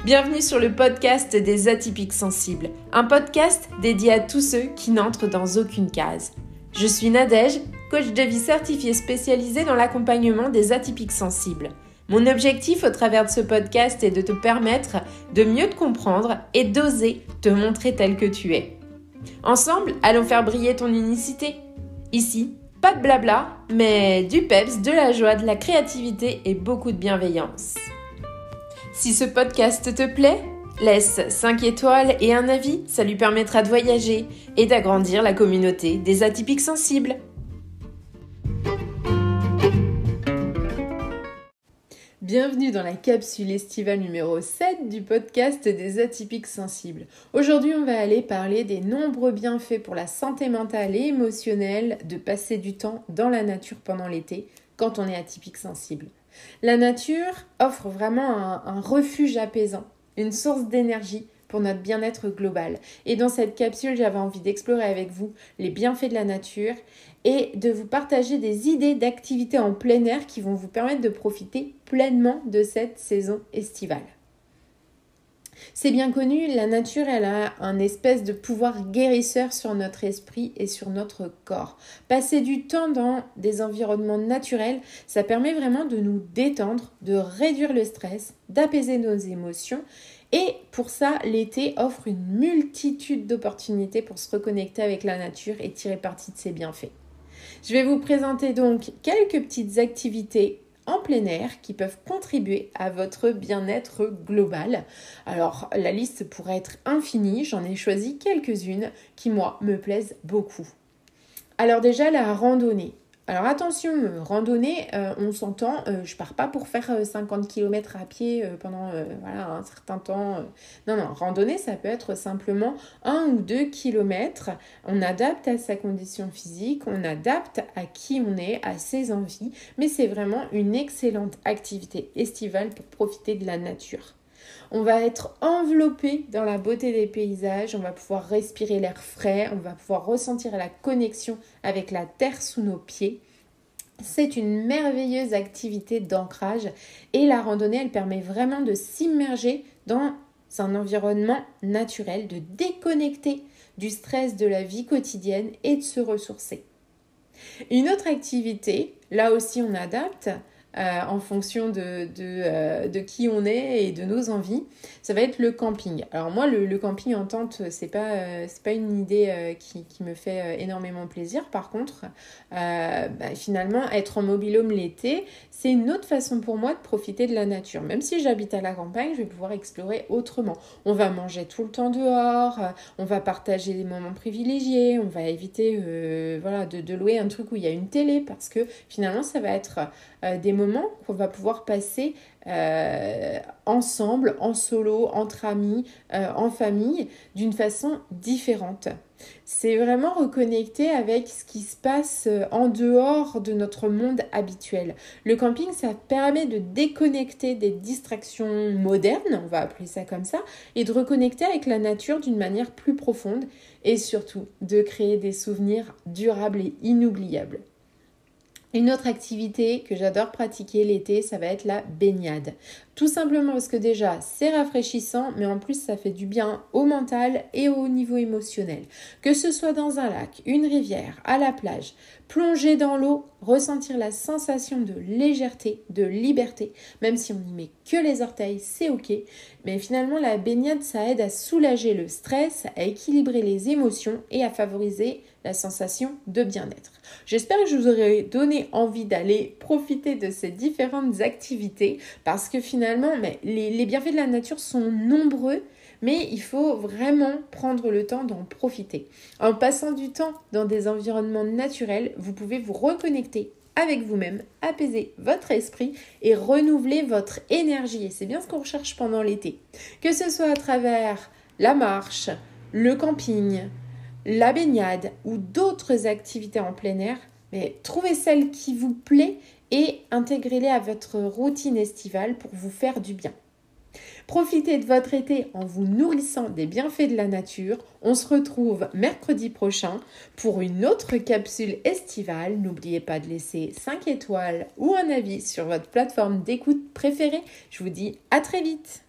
Bienvenue sur le podcast des Atypiques Sensibles, un podcast dédié à tous ceux qui n'entrent dans aucune case. Je suis Nadège, coach de vie certifiée spécialisée dans l'accompagnement des atypiques sensibles. Mon objectif au travers de ce podcast est de te permettre de mieux te comprendre et d'oser te montrer tel que tu es. Ensemble, allons faire briller ton unicité. Ici, pas de blabla, mais du peps, de la joie, de la créativité et beaucoup de bienveillance. Si ce podcast te plaît, laisse 5 étoiles et un avis, ça lui permettra de voyager et d'agrandir la communauté des atypiques sensibles. Bienvenue dans la capsule estivale numéro 7 du podcast des atypiques sensibles. Aujourd'hui, on va aller parler des nombreux bienfaits pour la santé mentale et émotionnelle de passer du temps dans la nature pendant l'été quand on est atypique sensible. La nature offre vraiment un refuge apaisant, une source d'énergie pour notre bien-être global. Et dans cette capsule, j'avais envie d'explorer avec vous les bienfaits de la nature et de vous partager des idées d'activités en plein air qui vont vous permettre de profiter pleinement de cette saison estivale. C'est bien connu, la nature, elle a un espèce de pouvoir guérisseur sur notre esprit et sur notre corps. Passer du temps dans des environnements naturels, ça permet vraiment de nous détendre, de réduire le stress, d'apaiser nos émotions. Et pour ça, l'été offre une multitude d'opportunités pour se reconnecter avec la nature et tirer parti de ses bienfaits. Je vais vous présenter donc quelques petites activités en plein air qui peuvent contribuer à votre bien-être global. Alors, la liste pourrait être infinie, j'en ai choisi quelques-unes qui, moi, me plaisent beaucoup. Alors déjà, la randonnée. Alors attention, randonnée, on s'entend, je pars pas pour faire 50 km à pied pendant un certain temps. Non, randonnée, ça peut être simplement 1 ou 2 km. On adapte à sa condition physique, on adapte à qui on est, à ses envies, mais c'est vraiment une excellente activité estivale pour profiter de la nature. On va être enveloppé dans la beauté des paysages, on va pouvoir respirer l'air frais, on va pouvoir ressentir la connexion avec la terre sous nos pieds. C'est une merveilleuse activité d'ancrage et la randonnée, elle permet vraiment de s'immerger dans un environnement naturel, de déconnecter du stress de la vie quotidienne et de se ressourcer. Une autre activité, là aussi on adapte, en fonction de qui on est et de nos envies, ça va être le camping. Alors moi, le camping en tente, c'est pas une idée qui me fait énormément plaisir. Par contre, finalement, être en mobil-home l'été, c'est une autre façon pour moi de profiter de la nature. Même si j'habite à la campagne, je vais pouvoir explorer autrement. On va manger tout le temps dehors, on va partager des moments privilégiés, on va éviter de louer un truc où il y a une télé parce que finalement, ça va être des moments qu'on va pouvoir passer ensemble, en solo, entre amis, en famille, d'une façon différente. C'est vraiment reconnecter avec ce qui se passe en dehors de notre monde habituel. Le camping, ça permet de déconnecter des distractions modernes, on va appeler ça comme ça, et de reconnecter avec la nature d'une manière plus profonde et surtout de créer des souvenirs durables et inoubliables. Une autre activité que j'adore pratiquer l'été, ça va être la baignade. Tout simplement parce que déjà, c'est rafraîchissant, mais en plus, ça fait du bien au mental et au niveau émotionnel. Que ce soit dans un lac, une rivière, à la plage, plonger dans l'eau, ressentir la sensation de légèreté, de liberté, même si on n'y met que les orteils, c'est ok. Mais finalement, la baignade, ça aide à soulager le stress, à équilibrer les émotions et à favoriser la sensation de bien-être. J'espère que je vous aurai donné envie d'aller profiter de ces différentes activités parce que finalement, les bienfaits de la nature sont nombreux, mais il faut vraiment prendre le temps d'en profiter. En passant du temps dans des environnements naturels, vous pouvez vous reconnecter avec vous-même, apaiser votre esprit et renouveler votre énergie. Et c'est bien ce qu'on recherche pendant l'été. Que ce soit à travers la marche, le camping, la baignade ou d'autres activités en plein air, mais trouvez celle qui vous plaît et intégrez-les à votre routine estivale pour vous faire du bien. Profitez de votre été en vous nourrissant des bienfaits de la nature. On se retrouve mercredi prochain pour une autre capsule estivale. N'oubliez pas de laisser 5 étoiles ou un avis sur votre plateforme d'écoute préférée. Je vous dis à très vite.